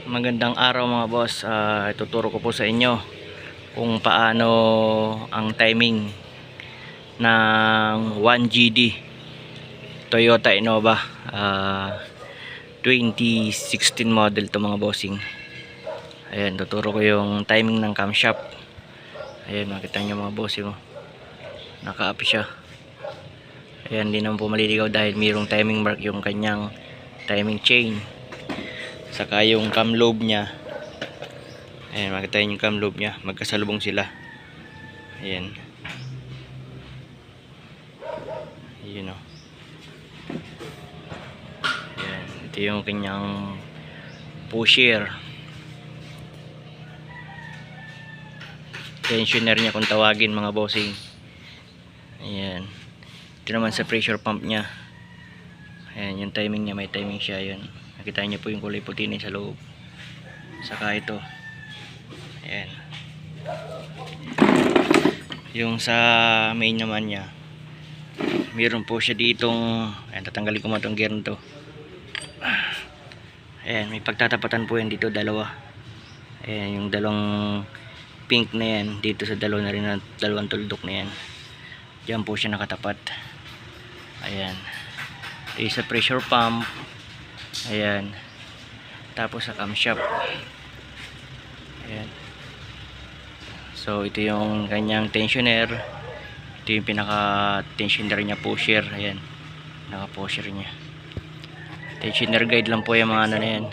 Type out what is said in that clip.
Magandang araw mga boss. Ituturo ko po sa inyo kung paano ang timing ng 1GD Toyota Innova 2016 model to mga bossing. Ayan, tuturo ko yung timing ng camshaft. Ayan, makita nyo mga bossing, naka-up siya. Ayan, hindi naman po maliligaw dahil mayroong timing mark yung kanyang timing chain. Saka yung cam lobe nya, ayan, makita yung cam lobe nya, magkasalubong sila. Ayan, yun o. Ayan, ito yung kanyang pusher, tensioner nya kung tawagin mga bossing. Ayan, ito naman sa pressure pump nya. Ayan, yung timing nya, may timing siya. Ayan, nakita niyo po yung kulay puti na sa loob. Saka ito, ayan, yung sa main naman nya, meron po siya ditong, ayan, tatanggalin ko mo itong gear nito. Ayan, may pagtatapatan po yan dito, dalawa. Ayan, yung dalawang pink na yan, dito sa dalawa na rin na dalawang tuldok na yan, diyan po siya nakatapat. Ayan, ito sa pressure pump. Ayan, tapos sa camshaft. Ayan, so ito yung kanyang tensioner. Ito yung pinaka tensioner nya, pusher. Ayan, naka pusher nya, tensioner guide lang po yung mga ano na yan.